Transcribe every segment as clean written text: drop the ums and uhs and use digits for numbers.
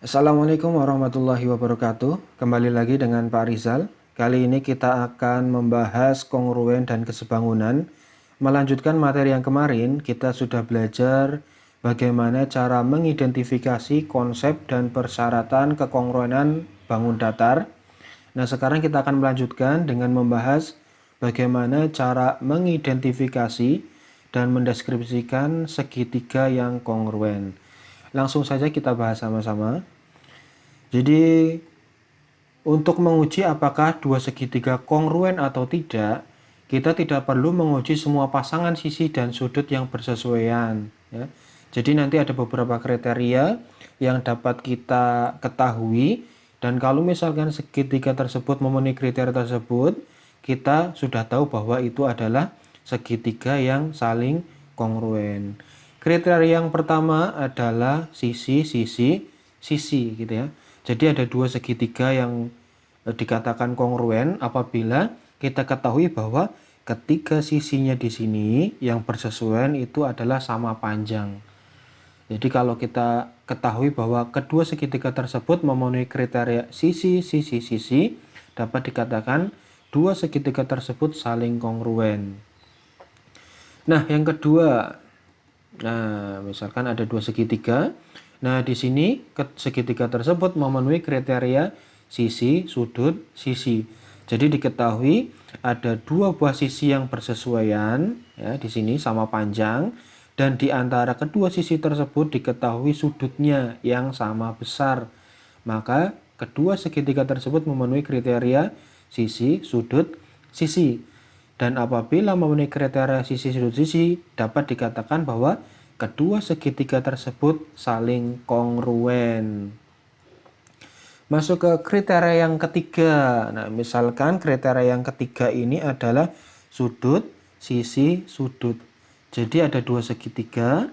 Assalamualaikum warahmatullahi wabarakatuh. Kembali lagi dengan Pak Rizal. Kali ini kita akan membahas kongruen dan kesebangunan. Melanjutkan materi yang kemarin, kita sudah belajar bagaimana cara mengidentifikasi konsep dan persyaratan kekongruenan bangun datar. Nah, sekarang kita akan melanjutkan dengan membahas bagaimana cara mengidentifikasi dan mendeskripsikan segitiga yang kongruen. Langsung saja kita bahas sama-sama. Jadi untuk menguji apakah dua segitiga kongruen atau tidak, kita tidak perlu menguji semua pasangan sisi dan sudut yang bersesuaian. Ya. Jadi nanti ada beberapa kriteria yang dapat kita ketahui, dan kalau misalkan segitiga tersebut memenuhi kriteria tersebut, kita sudah tahu bahwa itu adalah segitiga yang saling kongruen. Kriteria yang pertama adalah sisi gitu ya. Jadi ada dua segitiga yang dikatakan kongruen apabila kita ketahui bahwa ketiga sisinya di sini yang bersesuaian itu adalah sama panjang. Jadi kalau kita ketahui bahwa kedua segitiga tersebut memenuhi kriteria sisi, dapat dikatakan dua segitiga tersebut saling kongruen. Nah, yang kedua, misalkan ada dua segitiga. Nah, di sini segitiga tersebut memenuhi kriteria sisi, sudut, sisi. Jadi diketahui ada dua buah sisi yang bersesuaian, ya, di sini sama panjang, dan di antara kedua sisi tersebut diketahui sudutnya yang sama besar. Maka kedua segitiga tersebut memenuhi kriteria sisi, sudut, sisi. Dan apabila memenuhi kriteria sisi, sudut, sisi, dapat dikatakan bahwa kedua segitiga tersebut saling kongruen. Masuk ke kriteria yang ketiga. Nah, misalkan kriteria yang ketiga ini adalah sudut, sisi, sudut. Jadi ada dua segitiga.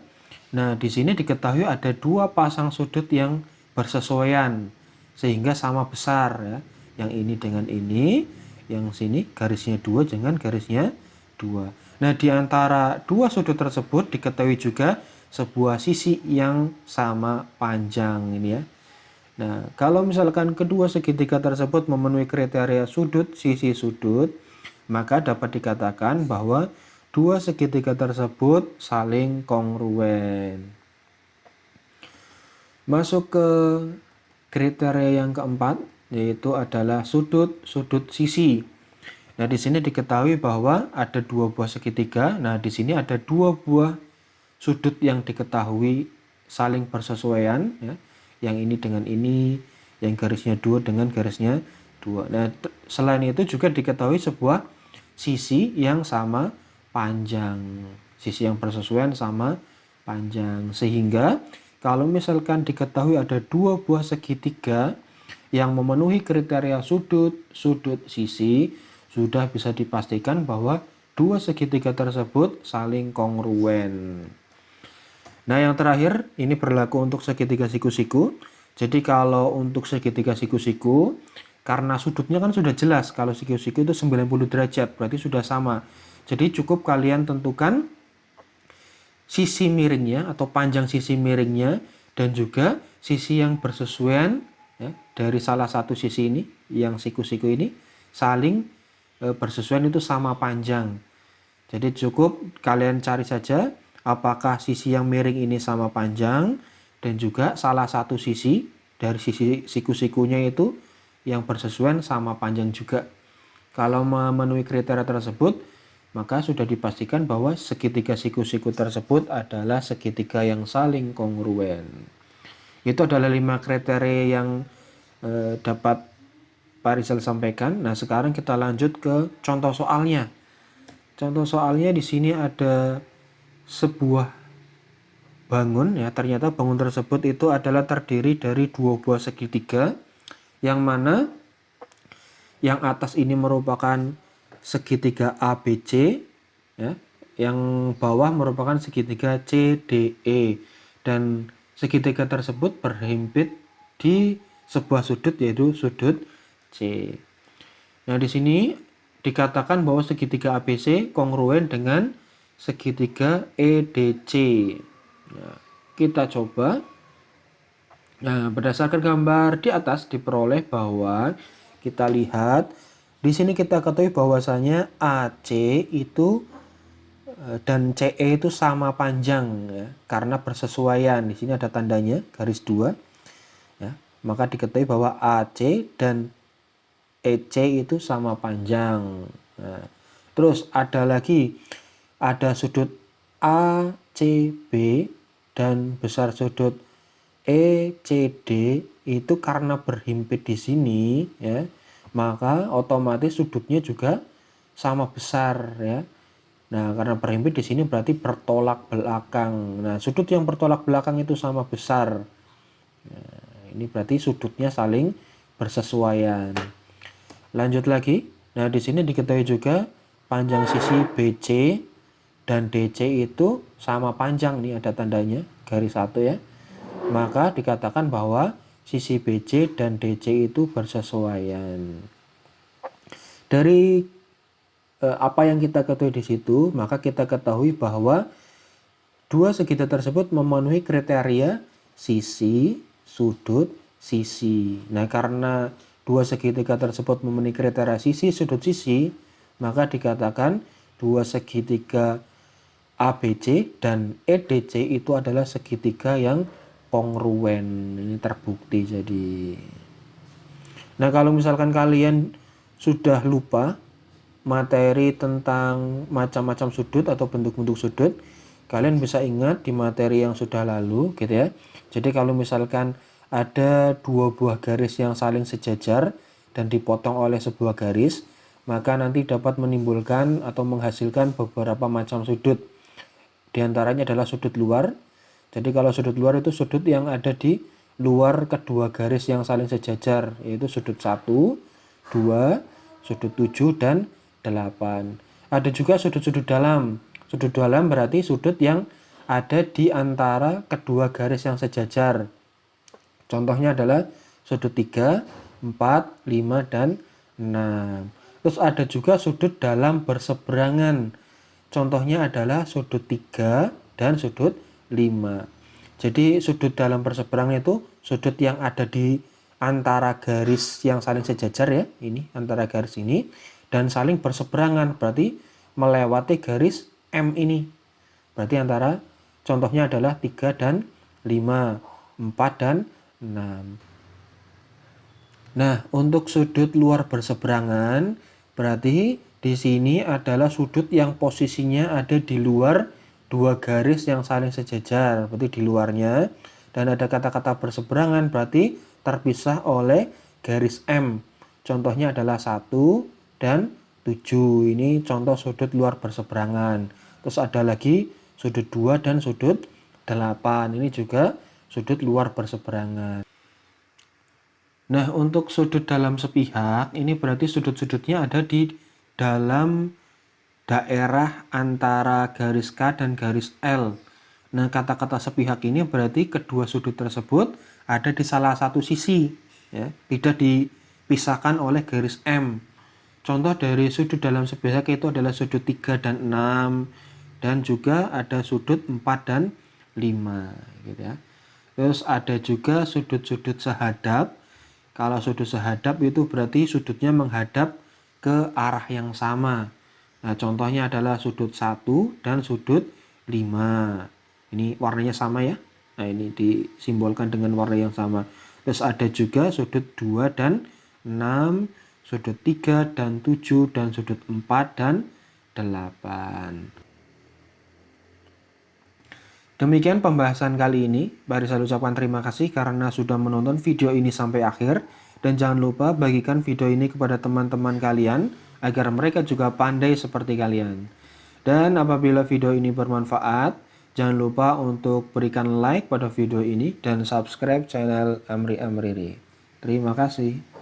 Nah, di sini diketahui ada dua pasang sudut yang bersesuaian sehingga sama besar ya. Yang ini dengan ini, yang sini garisnya 2 dengan garisnya 2. Nah, di antara dua sudut tersebut diketahui juga sebuah sisi yang sama panjang ini ya. Nah, kalau misalkan kedua segitiga tersebut memenuhi kriteria sudut, sisi, sudut, maka dapat dikatakan bahwa dua segitiga tersebut saling kongruen. Masuk ke kriteria yang keempat, yaitu adalah sudut, sudut, sisi. Nah, di sini diketahui bahwa ada dua buah segitiga. Nah, di sini ada dua buah sudut yang diketahui saling bersesuaian ya. Yang ini dengan ini, yang garisnya 2 dengan garisnya 2. Nah, selain itu juga diketahui sebuah sisi yang sama panjang. Sisi yang bersesuaian sama panjang. Sehingga kalau misalkan diketahui ada dua buah segitiga yang memenuhi kriteria sudut, sudut, sisi, sudah bisa dipastikan bahwa dua segitiga tersebut saling kongruen. Nah, yang terakhir ini berlaku untuk segitiga siku-siku. Jadi kalau untuk segitiga siku-siku, karena sudutnya kan sudah jelas, kalau siku-siku itu 90 derajat, berarti sudah sama. Jadi cukup kalian tentukan sisi miringnya atau panjang sisi miringnya dan juga sisi yang bersesuaian ya, dari salah satu sisi ini, yang siku-siku ini saling bersesuaian itu sama panjang. Jadi cukup kalian cari saja apakah sisi yang miring ini sama panjang dan juga salah satu sisi dari sisi siku-sikunya itu yang bersesuaian sama panjang juga. Kalau memenuhi kriteria tersebut, maka sudah dipastikan bahwa segitiga siku-siku tersebut adalah segitiga yang saling kongruen. Itu adalah 5 kriteria yang dapat Pak Rizal sampaikan. Nah, sekarang kita lanjut ke contoh soalnya. Contoh soalnya di sini ada sebuah bangun ya, ternyata bangun tersebut itu adalah terdiri dari dua buah segitiga, yang mana yang atas ini merupakan segitiga ABC ya, yang bawah merupakan segitiga CDE, dan segitiga tersebut berhimpit di sebuah sudut yaitu sudut C. Nah, di sini dikatakan bahwa segitiga ABC kongruen dengan segitiga EDC. Nah, kita coba Nah, berdasarkan gambar di atas diperoleh bahwa kita lihat di sini kita ketahui bahwasanya AC itu dan CE itu sama panjang ya, karena bersesuaian. Di sini ada tandanya garis 2 ya. Maka diketahui bahwa AC dan EC itu sama panjang. Nah, terus ada lagi ada sudut ACB dan besar sudut ECD itu karena berhimpit di sini ya, maka otomatis sudutnya juga sama besar ya. Nah, karena berhimpit di sini berarti bertolak belakang. Nah, sudut yang bertolak belakang itu sama besar. Nah, ini berarti sudutnya saling bersesuaian. Lanjut lagi. Nah, di sini diketahui juga panjang sisi BC dan DC itu sama panjang, nih ada tandanya garis 1 ya. Maka dikatakan bahwa sisi BC dan DC itu bersesuaian. Dari apa yang kita ketahui di situ, maka kita ketahui bahwa dua segitiga tersebut memenuhi kriteria sisi, sudut, sisi. Nah, karena dua segitiga tersebut memenuhi kriteria sisi, sudut, sisi, maka dikatakan dua segitiga ABC dan EDC itu adalah segitiga yang kongruen. Ini terbukti jadi. Nah, kalau misalkan kalian sudah lupa materi tentang macam-macam sudut atau bentuk-bentuk sudut, kalian bisa ingat di materi yang sudah lalu gitu ya. Jadi kalau misalkan ada dua buah garis yang saling sejajar dan dipotong oleh sebuah garis, maka nanti dapat menimbulkan atau menghasilkan beberapa macam sudut. Di antaranya adalah sudut luar. Jadi kalau sudut luar itu sudut yang ada di luar kedua garis yang saling sejajar, yaitu sudut 1, 2, sudut 7 dan 8. Ada juga sudut-sudut dalam. Sudut dalam berarti sudut yang ada di antara kedua garis yang sejajar. Contohnya adalah sudut 3, 4, 5, dan 6. Terus ada juga sudut dalam berseberangan. Contohnya adalah sudut 3 dan sudut 5. Jadi sudut dalam berseberangan itu sudut yang ada di antara garis yang saling sejajar ya, ini antara garis ini, dan saling berseberangan berarti melewati garis M ini. Berarti antara contohnya adalah 3 dan 5, 4 dan 6. Nah, untuk sudut luar berseberangan berarti di sini adalah sudut yang posisinya ada di luar dua garis yang saling sejajar, berarti di luarnya. Dan ada kata-kata berseberangan berarti terpisah oleh garis M. Contohnya adalah 1 dan 7. Ini contoh sudut luar berseberangan. Terus ada lagi sudut 2 dan sudut 8. Ini juga sudut luar berseberangan. Nah, untuk sudut dalam sepihak, ini berarti sudut-sudutnya ada di dalam daerah antara garis K dan garis L. Nah, kata-kata sepihak ini berarti kedua sudut tersebut ada di salah satu sisi, ya, tidak dipisahkan oleh garis M. Contoh dari sudut dalam sepihak itu adalah sudut 3 dan 6, dan juga ada sudut 4 dan 5, gitu ya. Terus ada juga sudut-sudut sehadap. Kalau sudut sehadap itu berarti sudutnya menghadap ke arah yang sama. Nah, contohnya adalah sudut 1 dan sudut 5. Ini warnanya sama ya. Nah, ini disimbolkan dengan warna yang sama. Terus ada juga sudut 2 dan 6, sudut 3 dan 7, dan sudut 4 dan 8. Demikian pembahasan kali ini. Pak Rizal ucapkan terima kasih karena sudah menonton video ini sampai akhir. Dan jangan lupa bagikan video ini kepada teman-teman kalian agar mereka juga pandai seperti kalian. Dan apabila video ini bermanfaat, jangan lupa untuk berikan like pada video ini dan subscribe channel Amri Amriri. Terima kasih.